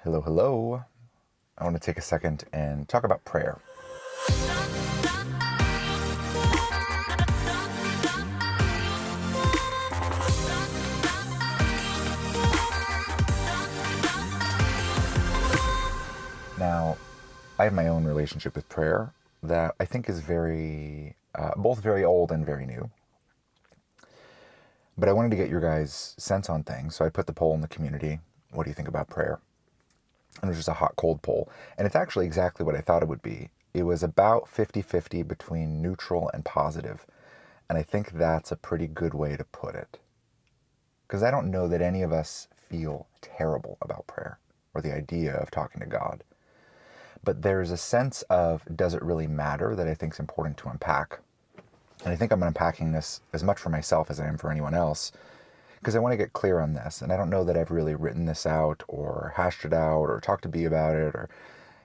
Hello, hello. I want to take a second and talk about prayer. Now, I have my own relationship with prayer that I think is both very old and very new. But I wanted to get your guys' sense on things, so I put the poll in the community. What do you think about prayer? And it was just a hot, cold poll. And it's actually exactly what I thought it would be. It was about 50-50 between neutral and positive. And I think that's a pretty good way to put it. Because I don't know that any of us feel terrible about prayer or the idea of talking to God. But there's a sense of, does it really matter, that I think is important to unpack. And I think I'm unpacking this as much for myself as I am for anyone else, because I want to get clear on this. And I don't know that I've really written this out or hashed it out or talked to B about it, or,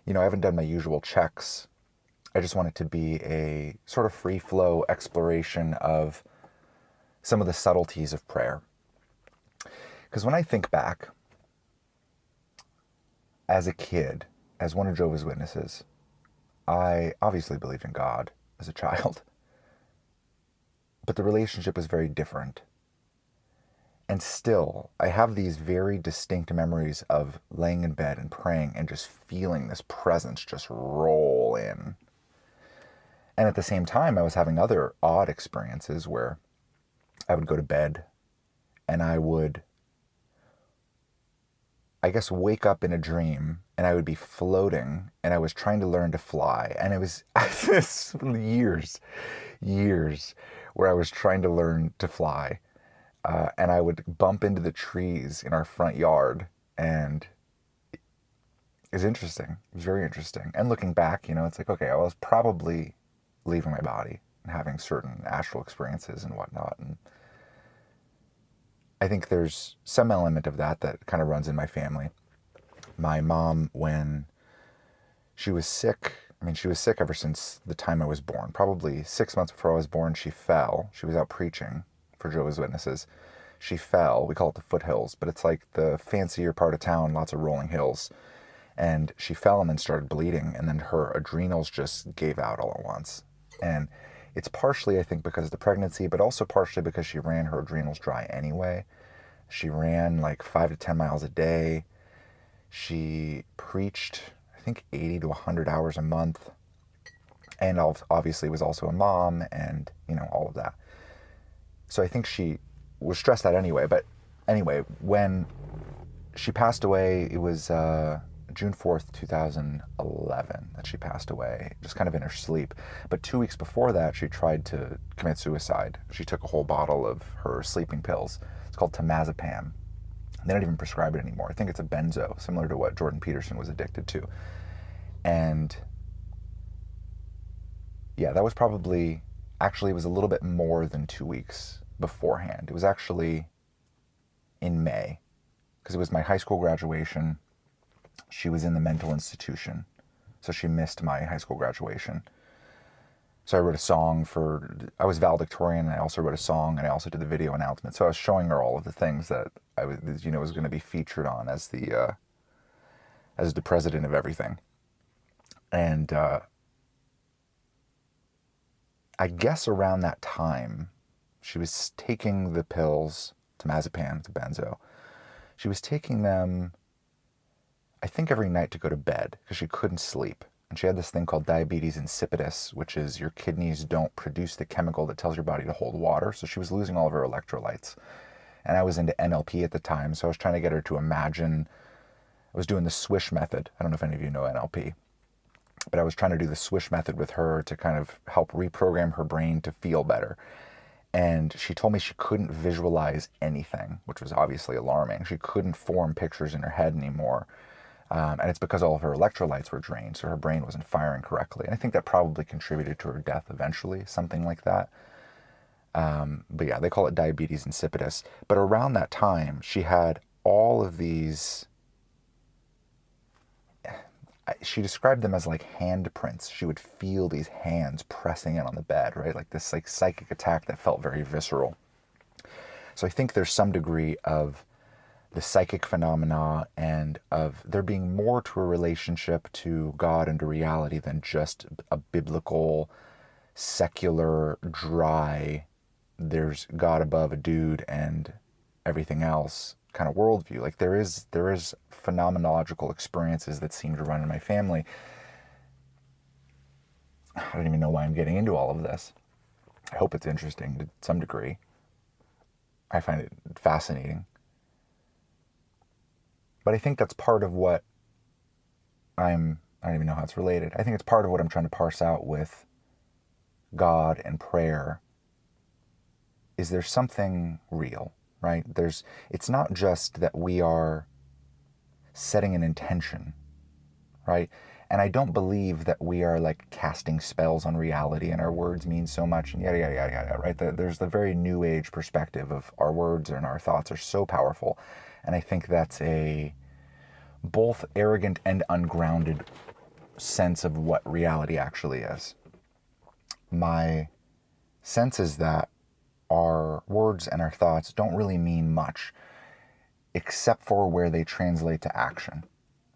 I haven't done my usual checks. I just want it to be a sort of free flow exploration of some of the subtleties of prayer. Because when I think back, as a kid, as one of Jehovah's Witnesses, I obviously believed in God as a child. But the relationship was very different. And still, I have these very distinct memories of laying in bed and praying and just feeling this presence just roll in. And at the same time, I was having other odd experiences where I would go to bed and I would, I guess, wake up in a dream and I would be floating and I was trying to learn to fly. And it was this years where I was trying to learn to fly. And I would bump into the trees in our front yard, and it was interesting. It was very interesting. And looking back, it's like, okay, I was probably leaving my body and having certain astral experiences and whatnot. And I think there's some element of that kind of runs in my family. My mom, when she was sick, she was sick ever since the time I was born. Probably 6 months before I was born, she fell. She was out preaching for Jehovah's Witnesses. She fell. We call it the foothills, but it's like the fancier part of town, lots of rolling hills. And she fell and then started bleeding, and then her adrenals just gave out all at once. And it's partially, I think, because of the pregnancy, but also partially because she ran her adrenals dry anyway. She ran like 5 to 10 miles a day. She preached, I think, 80 to 100 hours a month. And obviously was also a mom and, all of that. So I think she was stressed out anyway. But anyway, when she passed away, it was June 4th, 2011 that she passed away, just kind of in her sleep. But 2 weeks before that, she tried to commit suicide. She took a whole bottle of her sleeping pills. It's called temazepam. They don't even prescribe it anymore. I think it's a benzo, similar to what Jordan Peterson was addicted to. And yeah, that was probably, actually, it was a little bit more than 2 weeks beforehand. It was actually in May, because it was my high school graduation. She was in the mental institution, so she missed my high school graduation. So I wrote a song I was valedictorian, and I also wrote a song, and I also did the video announcement. So I was showing her all of the things that I was going to be featured on as the president of everything. And I guess around that time, she was taking the pills, temazepam, the benzo. She was taking them, I think, every night to go to bed because she couldn't sleep. And she had this thing called diabetes insipidus, which is your kidneys don't produce the chemical that tells your body to hold water. So she was losing all of her electrolytes. And I was into NLP at the time, so I was trying to get her to imagine. I was doing the swish method. I don't know if any of you know NLP. But I was trying to do the swish method with her to kind of help reprogram her brain to feel better. And she told me she couldn't visualize anything, which was obviously alarming. She couldn't form pictures in her head anymore. And it's because all of her electrolytes were drained, so her brain wasn't firing correctly. And I think that probably contributed to her death eventually, something like that. But yeah, they call it diabetes insipidus. But around that time, she had all of these, she described them as like handprints. She would feel these hands pressing in on the bed, right? Like this like psychic attack that felt very visceral. So I think there's some degree of the psychic phenomena and of there being more to a relationship to God and to reality than just a biblical, secular, dry, there's God above a dude and everything else kind of worldview. Like there is phenomenological experiences that seem to run in my family. I don't even know why I'm getting into all of this. I hope it's interesting to some degree. I find it fascinating. But I think that's part of what I don't even know how it's related. I think it's part of what I'm trying to parse out with God and prayer. Is there something real, right? It's not just that we are setting an intention, right? And I don't believe that we are like casting spells on reality and our words mean so much and yada, yada, yada, yada, right? There's the very new age perspective of our words and our thoughts are so powerful. And I think that's a both arrogant and ungrounded sense of what reality actually is. My sense is that our words and our thoughts don't really mean much except for where they translate to action.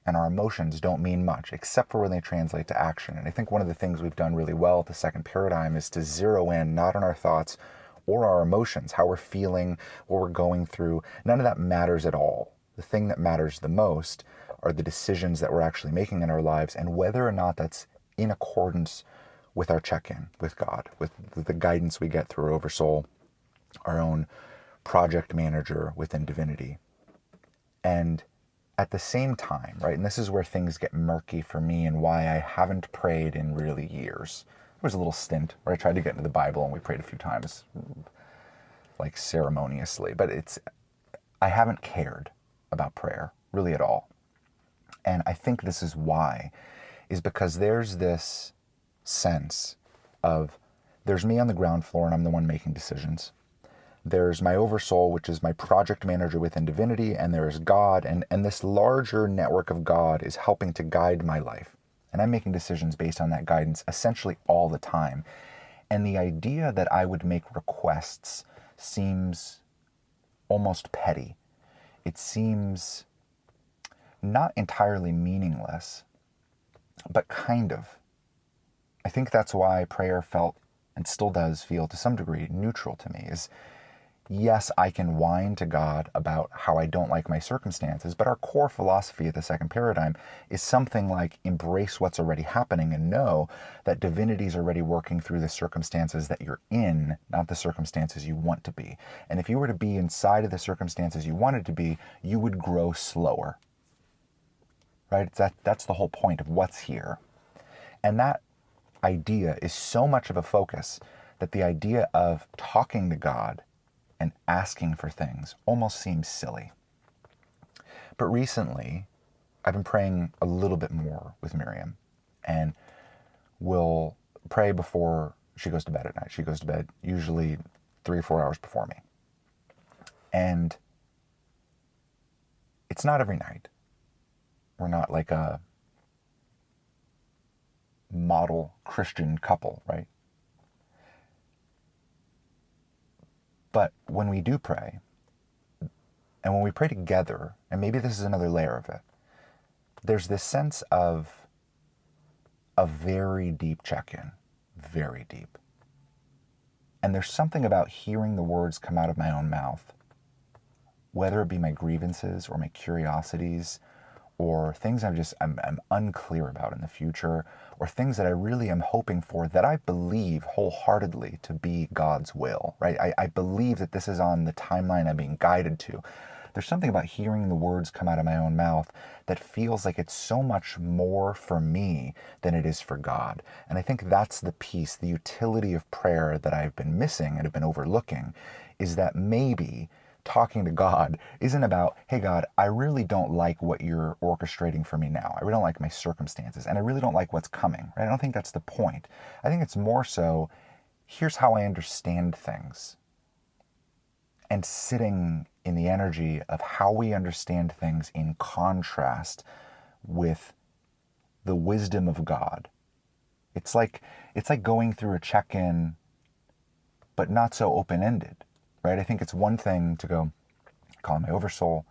And our emotions don't mean much except for when they translate to action. And I think one of the things we've done really well at the second paradigm is to zero in not on our thoughts or our emotions, how we're feeling, what we're going through. None of that matters at all. The thing that matters the most are the decisions that we're actually making in our lives and whether or not that's in accordance with our check-in with God, with the guidance we get through our Oversoul, our own project manager within divinity. And at the same time, right, and this is where things get murky for me and why I haven't prayed in really years. There was a little stint where I tried to get into the Bible and we prayed a few times, like ceremoniously, but I haven't cared about prayer really at all. And I think this is why, is because there's this sense of there's me on the ground floor and I'm the one making decisions. There's my Oversoul, which is my project manager within divinity, and there is God, and this larger network of God is helping to guide my life. And I'm making decisions based on that guidance essentially all the time. And the idea that I would make requests seems almost petty. It seems not entirely meaningless, but kind of. I think that's why prayer felt, and still does feel to some degree, neutral to me, is yes, I can whine to God about how I don't like my circumstances, but our core philosophy of the second paradigm is something like embrace what's already happening and know that divinity is already working through the circumstances that you're in, not the circumstances you want to be. And if you were to be inside of the circumstances you wanted to be, you would grow slower. Right? That's the whole point of what's here. And that idea is so much of a focus that the idea of talking to God and asking for things almost seems silly. But recently, I've been praying a little bit more with Miriam, and will pray before she goes to bed at night. She goes to bed usually 3 or 4 hours before me. And it's not every night. We're not like a model Christian couple, right? But when we do pray, and when we pray together, and maybe this is another layer of it, there's this sense of a very deep check-in, very deep. And there's something about hearing the words come out of my own mouth, whether it be my grievances or my curiosities, or things I'm unclear about in the future, or things that I really am hoping for that I believe wholeheartedly to be God's will, right? I believe that this is on the timeline I'm being guided to. There's something about hearing the words come out of my own mouth that feels like it's so much more for me than it is for God. And I think that's the piece, the utility of prayer that I've been missing and have been overlooking, is that maybe talking to God isn't about, hey God, I really don't like what you're orchestrating for me now. I really don't like my circumstances, and I really don't like what's coming, right? I don't think that's the point. I think it's more so, here's how I understand things. And sitting in the energy of how we understand things in contrast with the wisdom of God. It's like going through a check-in, but not so open-ended. Right? I think it's one thing to go, call my Oversoul,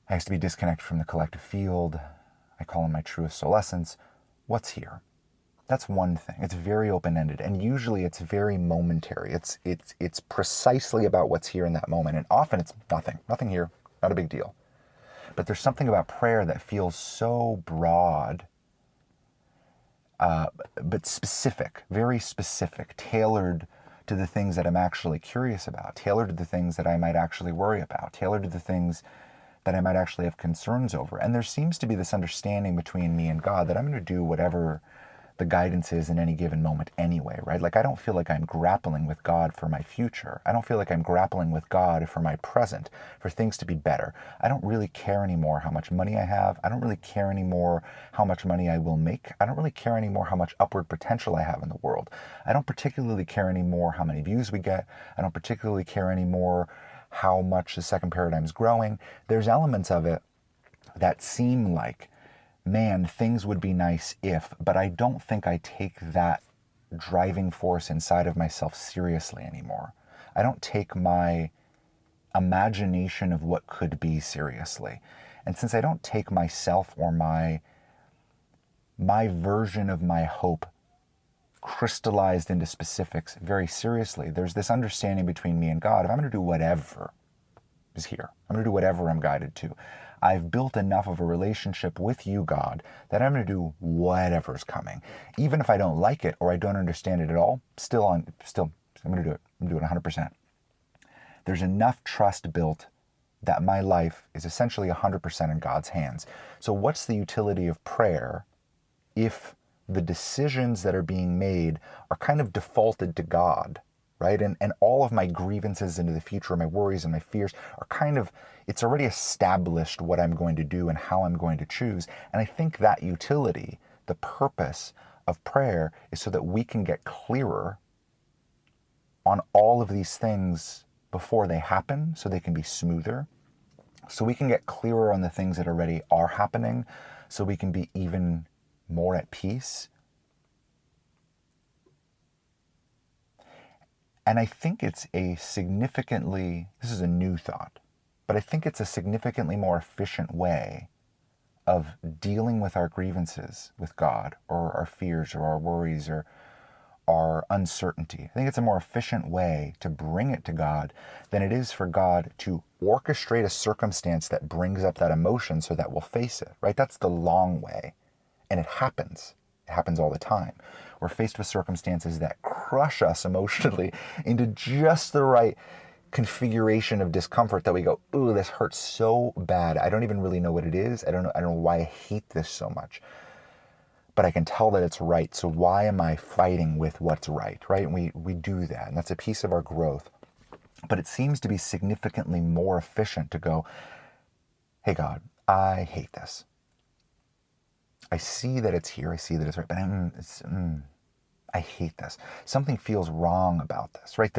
I used to be disconnected from the collective field. I call in my truest soul essence. What's here? That's one thing. It's very open-ended, and usually it's very momentary. It's precisely about what's here in that moment, and often it's nothing here, not a big deal. But there's something about prayer that feels so broad, but specific, very specific, tailored to the things that I'm actually curious about, tailored to the things that I might actually worry about, tailored to the things that I might actually have concerns over. And there seems to be this understanding between me and God that I'm going to do whatever the guidance is in any given moment anyway, right? Like, I don't feel like I'm grappling with God for my future. I don't feel like I'm grappling with God for my present, for things to be better. I don't really care anymore how much money I have. I don't really care anymore how much money I will make. I don't really care anymore how much upward potential I have in the world. I don't particularly care anymore how many views we get. I don't particularly care anymore how much the second paradigm is growing. There's elements of it that seem like, man, things would be nice if, but I don't think I take that driving force inside of myself seriously anymore. I don't take my imagination of what could be seriously. And since I don't take myself or my version of my hope crystallized into specifics very seriously, there's this understanding between me and God. If I'm going to do whatever is here, I'm going to do whatever I'm guided to. I've built enough of a relationship with you, God, that I'm going to do whatever's coming. Even if I don't like it or I don't understand it at all, I'm going to do it. I'm going to do it 100%. There's enough trust built that my life is essentially 100% in God's hands. So what's the utility of prayer if the decisions that are being made are kind of defaulted to God, right? And all of my grievances into the future, my worries and my fears are kind of, it's already established what I'm going to do and how I'm going to choose. And I think that utility, the purpose of prayer, is so that we can get clearer on all of these things before they happen, so they can be smoother. So we can get clearer on the things that already are happening, so we can be even more at peace. And I think it's this is a new thought, but I think it's a significantly more efficient way of dealing with our grievances with God, or our fears, or our worries, or our uncertainty. I think it's a more efficient way to bring it to God than it is for God to orchestrate a circumstance that brings up that emotion so that we'll face it, right? That's the long way. And it happens. It happens all the time. We're faced with circumstances that crush us emotionally into just the right configuration of discomfort that we go, ooh, this hurts so bad. I don't even really know what it is. I don't know why I hate this so much. But I can tell that it's right. So why am I fighting with what's right? Right? And we do that. And that's a piece of our growth. But it seems to be significantly more efficient to go, hey, God, I hate this. I see that it's here. I see that it's right. But I hate this. Something feels wrong about this, right?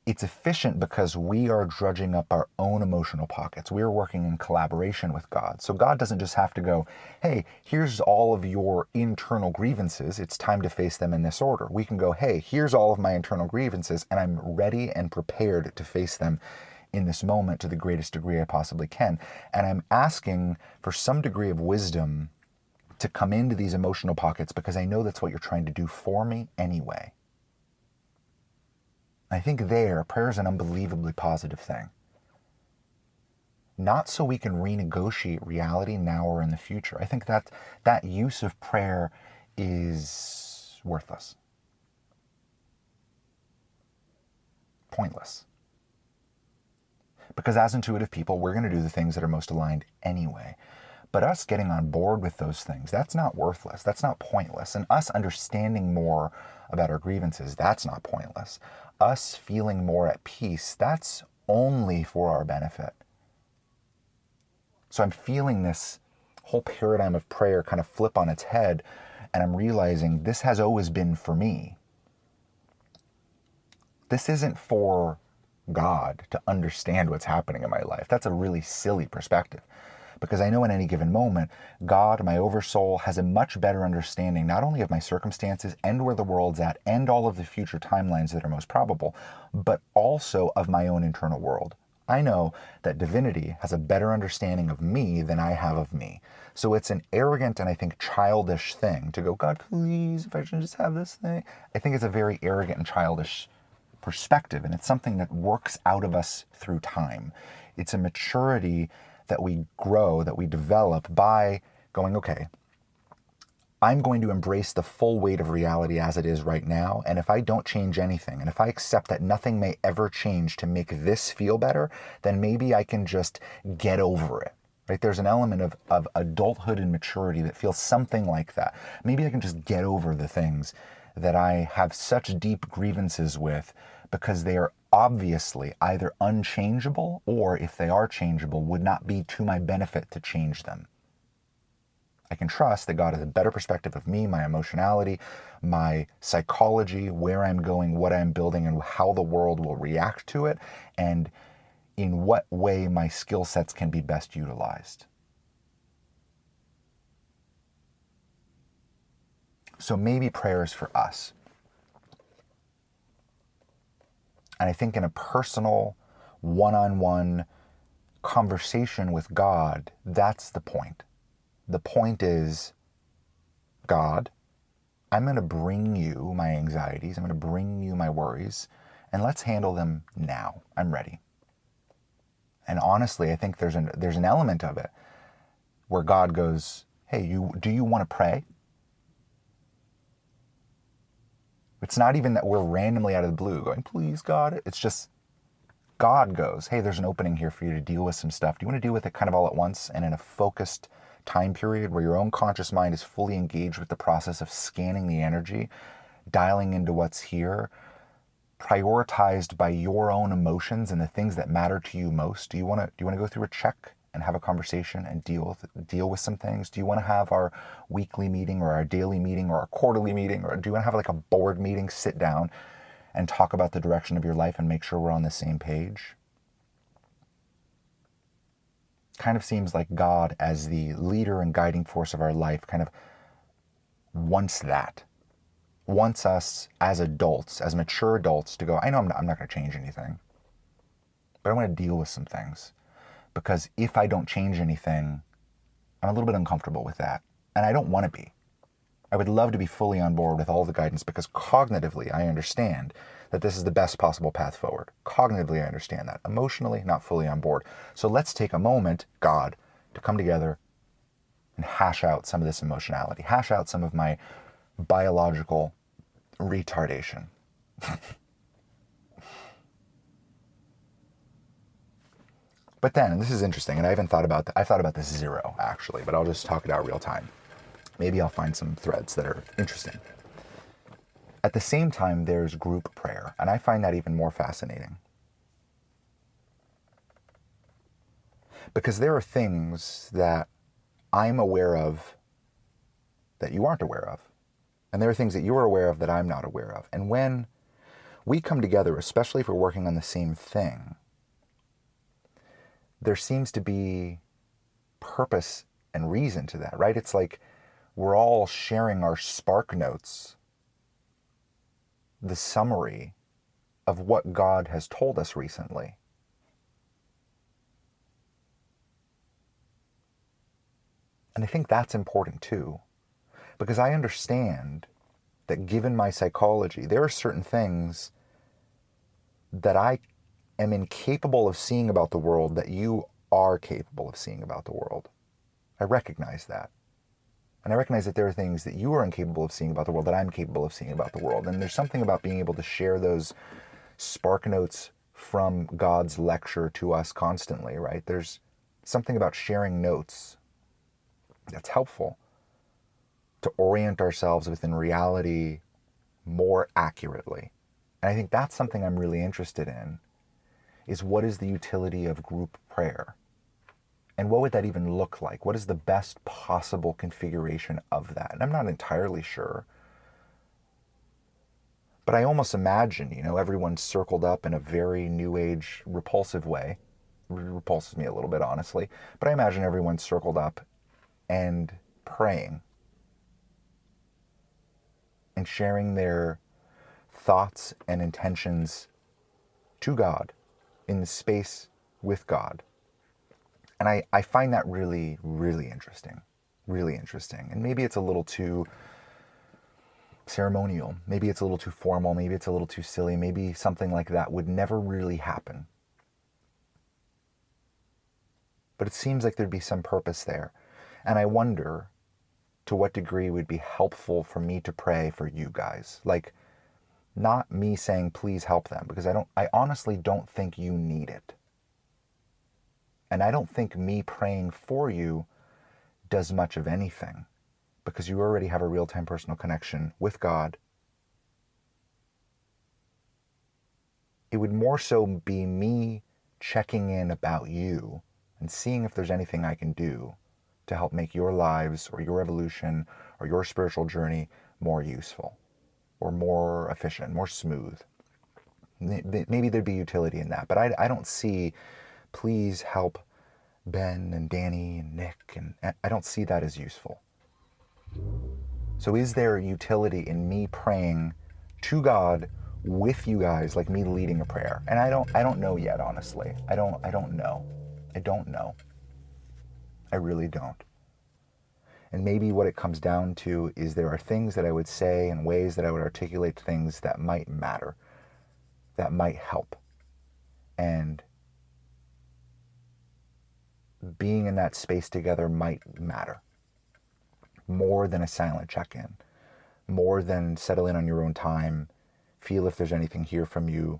It's efficient because we are drudging up our own emotional pockets. We're working in collaboration with God. So God doesn't just have to go, hey, here's all of your internal grievances. It's time to face them in this order. We can go, hey, here's all of my internal grievances, and I'm ready and prepared to face them in this moment to the greatest degree I possibly can. And I'm asking for some degree of wisdom to come into these emotional pockets because I know that's what you're trying to do for me anyway. I think prayer is an unbelievably positive thing. Not so we can renegotiate reality now or in the future. I think that use of prayer is worthless. Pointless. Because as intuitive people, we're going to do the things that are most aligned anyway. But us getting on board with those things, that's not worthless. That's not pointless. And us understanding more about our grievances, that's not pointless. Us feeling more at peace, that's only for our benefit. So I'm feeling this whole paradigm of prayer kind of flip on its head, and I'm realizing this has always been for me. This isn't for God to understand what's happening in my life. That's a really silly perspective. Because I know in any given moment, God, my oversoul, has a much better understanding not only of my circumstances and where the world's at and all of the future timelines that are most probable, but also of my own internal world. I know that divinity has a better understanding of me than I have of me. So it's an arrogant and I think childish thing to go, God, please, if I should just have this thing. I think it's a very arrogant and childish perspective, and it's something that works out of us through time. It's a maturity that we grow, that we develop by going, okay, I'm going to embrace the full weight of reality as it is right now. And if I don't change anything, and if I accept that nothing may ever change to make this feel better, then maybe I can just get over it. Right? There's an element of adulthood and maturity that feels something like that. Maybe I can just get over the things that I have such deep grievances with because they are obviously either unchangeable, or if they are changeable, would not be to my benefit to change them. I can trust that God has a better perspective of me, my emotionality, my psychology, where I'm going, what I'm building, and how the world will react to it, and in what way my skill sets can be best utilized. So maybe prayer is for us. And I think in a personal, one-on-one conversation with God, that's the point. The point is, God, I'm going to bring you my anxieties. I'm going to bring you my worries, and let's handle them now. I'm ready. And honestly, I think there's an element of it where God goes, hey, do you want to pray? It's not even that we're randomly out of the blue going, please, God. It's just God goes, hey, there's an opening here for you to deal with some stuff. Do you want to deal with it kind of all at once and in a focused time period where your own conscious mind is fully engaged with the process of scanning the energy, dialing into what's here, prioritized by your own emotions and the things that matter to you most? Do you want to go through a check and have a conversation and deal with some things? Do you want to have our weekly meeting or our daily meeting or our quarterly meeting, or do you want to have like a board meeting, sit down and talk about the direction of your life and make sure we're on the same page? Kind of seems like God, as the leader and guiding force of our life, kind of wants us as adults, as mature adults, to go, I know I'm not going to change anything, but I want to deal with some things. Because if I don't change anything, I'm a little bit uncomfortable with that. And I don't want to be. I would love to be fully on board with all the guidance, because cognitively I understand that this is the best possible path forward. Cognitively I understand that. Emotionally, not fully on board. So let's take a moment, God, to come together and hash out some of this emotionality, hash out some of my biological retardation. But then, and this is interesting, and I haven't thought about that. I've thought about this zero, actually, but I'll just talk it out real time. Maybe I'll find some threads that are interesting. At the same time, there's group prayer, and I find that even more fascinating. Because there are things that I'm aware of that you aren't aware of. And there are things that you're aware of that I'm not aware of. And when we come together, especially if we're working on the same thing, there seems to be purpose and reason to that, right? It's like we're all sharing our spark notes, the summary of what God has told us recently. And I think that's important too, because I understand that given my psychology, there are certain things that I am incapable of seeing about the world that you are capable of seeing about the world. I recognize that. And I recognize that there are things that you are incapable of seeing about the world that I'm capable of seeing about the world. And there's something about being able to share those spark notes from God's lecture to us constantly, right? There's something about sharing notes that's helpful to orient ourselves within reality more accurately. And I think that's something I'm really interested in, is what is the utility of group prayer? And what would that even look like? What is the best possible configuration of that? And I'm not entirely sure. But I almost imagine, everyone circled up in a very new age, repulsive way. It repulses me a little bit, honestly. But I imagine everyone circled up and praying and sharing their thoughts and intentions to God in the space with God. And I find that really, really interesting. Really interesting. And maybe it's a little too ceremonial. Maybe it's a little too formal. Maybe it's a little too silly. Maybe something like that would never really happen. But it seems like there'd be some purpose there. And I wonder to what degree it would be helpful for me to pray for you guys. Like, not me saying, please help them, because I honestly don't think you need it. And I don't think me praying for you does much of anything, because you already have a real-time personal connection with God. It would more so be me checking in about you and seeing if there's anything I can do to help make your lives or your evolution or your spiritual journey more useful or more efficient, more smooth. Maybe there'd be utility in that, but I don't see, please help Ben and Danny and Nick, and I don't see that as useful. So is there utility in me praying to God with you guys, like me leading a prayer? And I don't know yet, honestly. I don't know. I don't know. I really don't. And maybe what it comes down to is there are things that I would say and ways that I would articulate things that might matter, that might help. And being in that space together might matter more than a silent check-in, more than settle in on your own time, feel if there's anything here from you,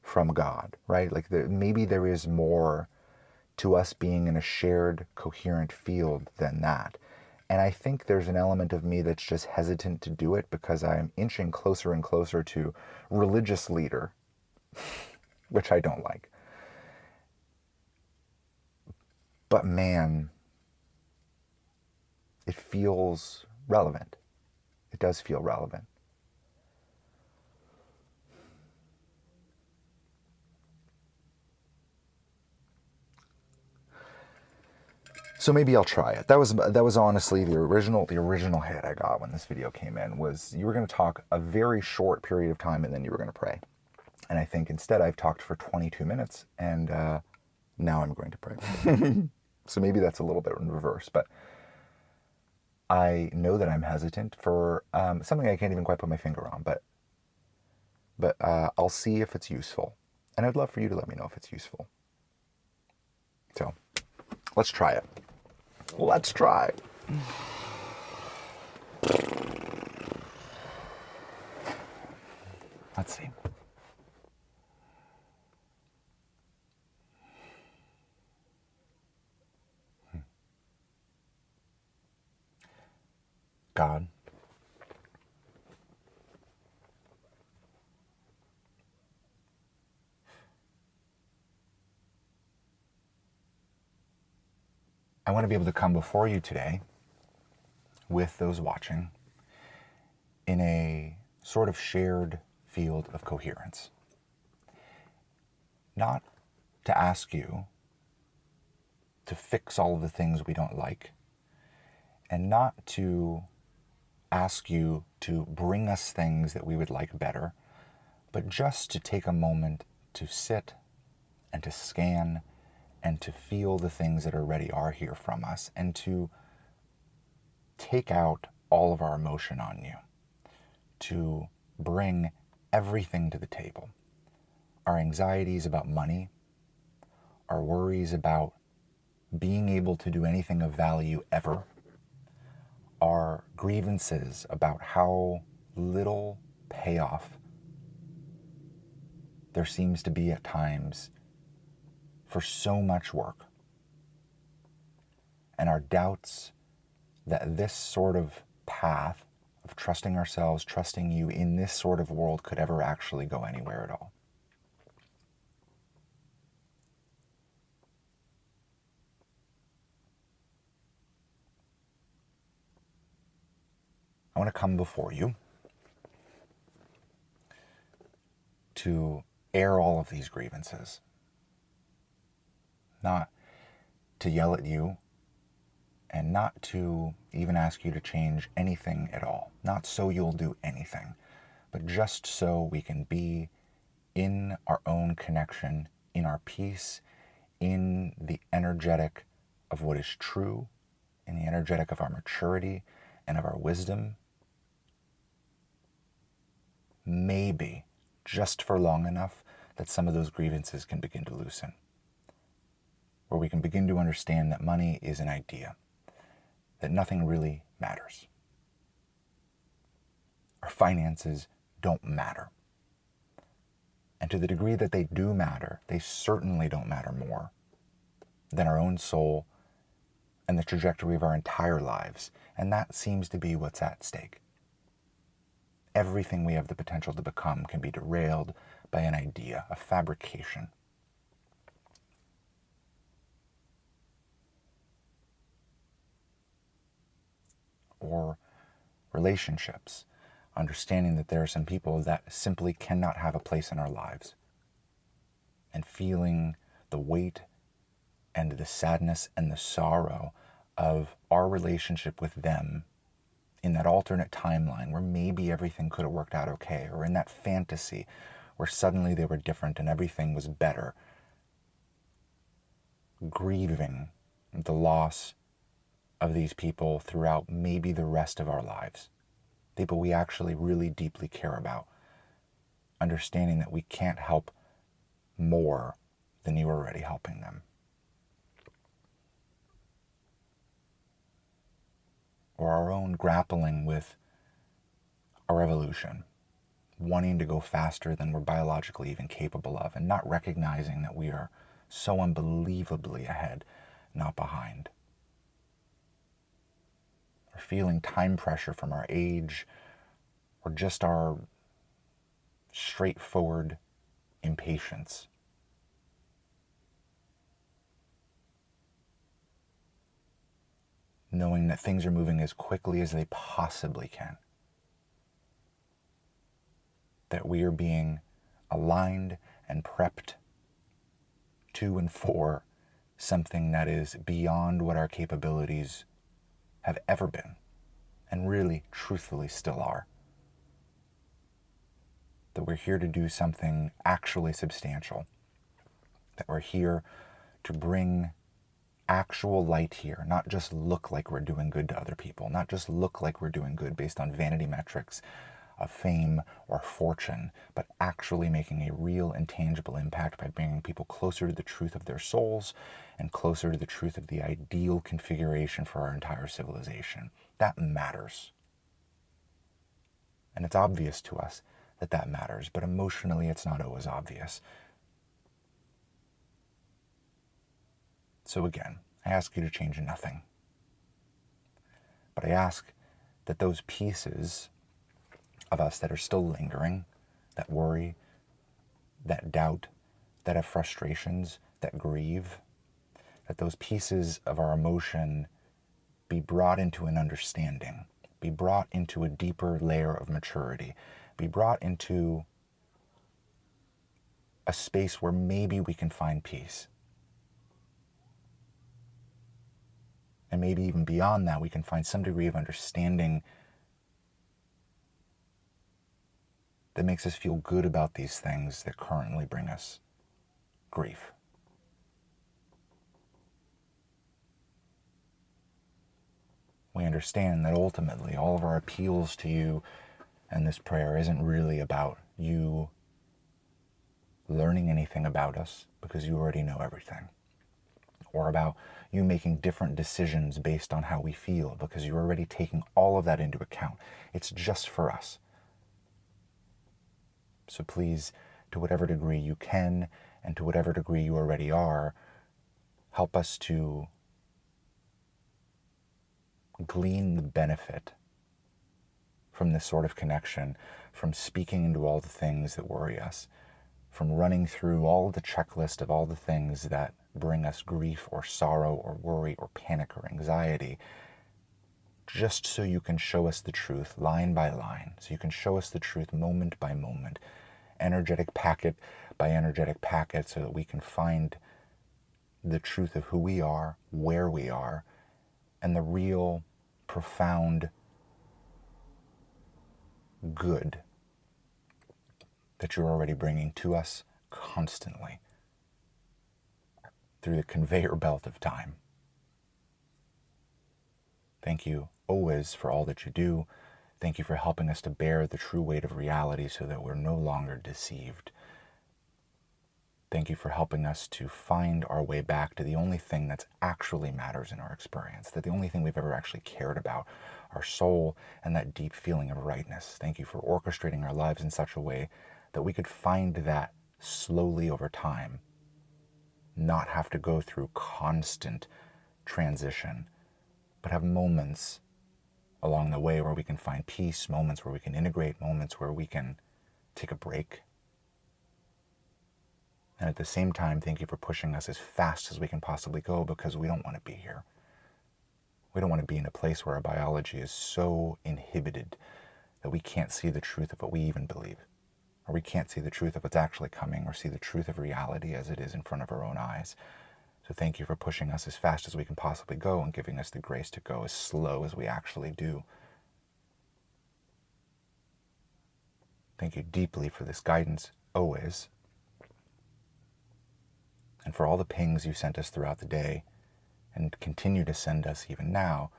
from God, right? Like maybe there is more to us being in a shared, coherent field than that. And I think there's an element of me that's just hesitant to do it because I'm inching closer and closer to religious leader, which I don't like. But man, it feels relevant. It does feel relevant. So maybe I'll try it. That was honestly the original hit I got when this video came in, was you were going to talk a very short period of time and then you were going to pray. And I think instead I've talked for 22 minutes and now I'm going to pray. So maybe that's a little bit in reverse, but I know that I'm hesitant for something I can't even quite put my finger on, but I'll see if it's useful. And I'd love for you to let me know if it's useful. So let's try it. Let's try. Let's see. God, I want to be able to come before you today with those watching in a sort of shared field of coherence. Not to ask you to fix all of the things we don't like, and not to ask you to bring us things that we would like better, but just to take a moment to sit and to scan and to feel the things that already are here from us, and to take out all of our emotion on you, to bring everything to the table. Our anxieties about money, our worries about being able to do anything of value ever, our grievances about how little payoff there seems to be at times for so much work, and our doubts that this sort of path of trusting ourselves, trusting you in this sort of world could ever actually go anywhere at all. I want to come before you to air all of these grievances, not to yell at you, and not to even ask you to change anything at all. Not so you'll do anything, but just so we can be in our own connection, in our peace, in the energetic of what is true, in the energetic of our maturity and of our wisdom, maybe just for long enough that some of those grievances can begin to loosen, where we can begin to understand that money is an idea, that nothing really matters. Our finances don't matter. And to the degree that they do matter, they certainly don't matter more than our own soul and the trajectory of our entire lives. And that seems to be what's at stake. Everything we have the potential to become can be derailed by an idea, a fabrication. Or relationships, understanding that there are some people that simply cannot have a place in our lives, and feeling the weight and the sadness and the sorrow of our relationship with them in that alternate timeline where maybe everything could have worked out okay, or in that fantasy where suddenly they were different and everything was better. Grieving the loss of these people throughout maybe the rest of our lives. People we actually really deeply care about. Understanding that we can't help more than you are already helping them. Or our own grappling with our evolution, wanting to go faster than we're biologically even capable of, and not recognizing that we are so unbelievably ahead, not behind. Or feeling time pressure from our age, or just our straightforward impatience. Knowing that things are moving as quickly as they possibly can. That we are being aligned and prepped to and for something that is beyond what our capabilities have ever been, and really, truthfully, still are. That we're here to do something actually substantial. That we're here to bring actual light here, not just look like we're doing good to other people, not just look like we're doing good based on vanity metrics of fame or fortune, but actually making a real and tangible impact by bringing people closer to the truth of their souls and closer to the truth of the ideal configuration for our entire civilization. That matters. And it's obvious to us that that matters, but emotionally it's not always obvious. So again, I ask you to change nothing. But I ask that those pieces of us that are still lingering, that worry, that doubt, that have frustrations, that grieve, that those pieces of our emotion be brought into an understanding, be brought into a deeper layer of maturity, be brought into a space where maybe we can find peace. And maybe even beyond that, we can find some degree of understanding that makes us feel good about these things that currently bring us grief. We understand that ultimately all of our appeals to you and this prayer isn't really about you learning anything about us, because you already know everything, or about you making different decisions based on how we feel, because you're already taking all of that into account. It's just for us. So please, to whatever degree you can, and to whatever degree you already are, help us to glean the benefit from this sort of connection, from speaking into all the things that worry us, from running through all of the checklist of all the things that bring us grief or sorrow or worry or panic or anxiety, just so you can show us the truth line by line, so you can show us the truth moment by moment, energetic packet by energetic packet, so that we can find the truth of who we are, where we are, and the real, profound good that you're already bringing to us constantly. through the conveyor belt of time. Thank you always for all that you do. Thank you for helping us to bear the true weight of reality so that we're no longer deceived. Thank you for helping us to find our way back to the only thing that actually matters in our experience, that the only thing we've ever actually cared about, our soul and that deep feeling of rightness. Thank you for orchestrating our lives in such a way that we could find that slowly over time, not have to go through constant transition, but have moments along the way where we can find peace, moments where we can integrate, moments where we can take a break. And at the same time, thank you for pushing us as fast as we can possibly go, because we don't want to be here. We don't want to be in a place where our biology is so inhibited that we can't see the truth of what we even believe, or we can't see the truth of what's actually coming, or see the truth of reality as it is in front of our own eyes. So thank you for pushing us as fast as we can possibly go and giving us the grace to go as slow as we actually do. Thank you deeply for this guidance, always, and for all the pings you sent us throughout the day and continue to send us even now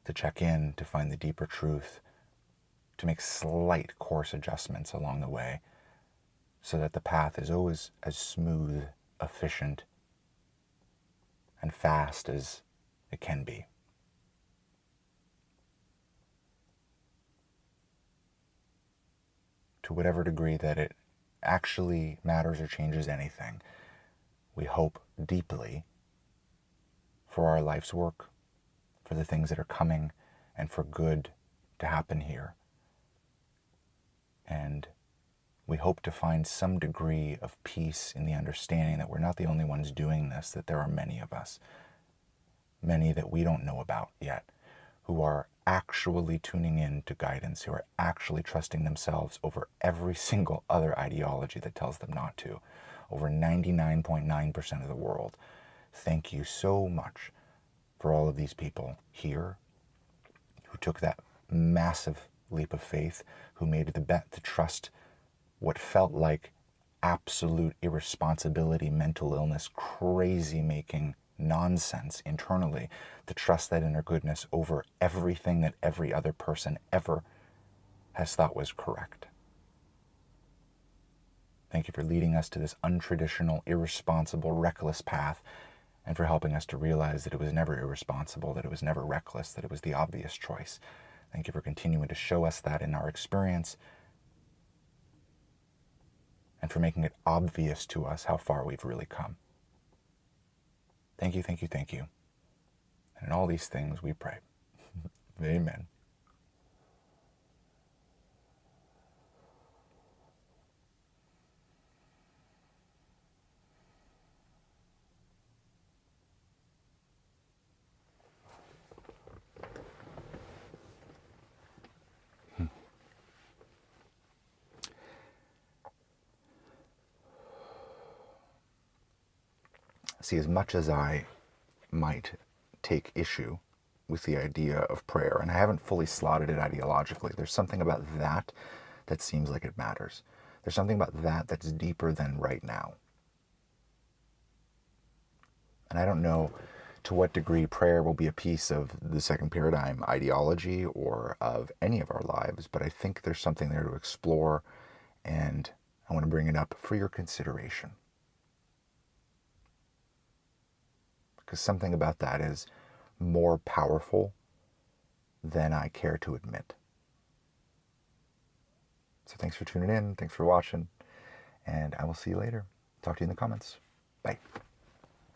to check in, to find the deeper truth, to make slight course adjustments along the way so that the path is always as smooth, efficient, and fast as it can be. To whatever degree that it actually matters or changes anything, we hope deeply for our life's work, for the things that are coming, and for good to happen here. And we hope to find some degree of peace in the understanding that we're not the only ones doing this, that there are many of us, many that we don't know about yet, who are actually tuning in to guidance, who are actually trusting themselves over every single other ideology that tells them not to, over 99.9% of the world. Thank you so much for all of these people here who took that massive leap of faith, who made the bet to trust what felt like absolute irresponsibility, mental illness, crazy making nonsense internally, to trust that inner goodness over everything that every other person ever has thought was correct. Thank you for leading us to this untraditional, irresponsible, reckless path, and for helping us to realize that it was never irresponsible, that it was never reckless, that it was the obvious choice. Thank you for continuing to show us that in our experience, and for making it obvious to us how far we've really come. Thank you, thank you, thank you. And in all these things we pray. Amen. See, as much as I might take issue with the idea of prayer, and I haven't fully slotted it ideologically, there's something about that that seems like it matters. There's something about that that's deeper than right now. And I don't know to what degree prayer will be a piece of the second paradigm ideology or of any of our lives, but I think there's something there to explore, and I want to bring it up for your consideration. Because something about that is more powerful than I care to admit. So thanks for tuning in, thanks for watching, and I will see you later. Talk to you in the comments. Bye.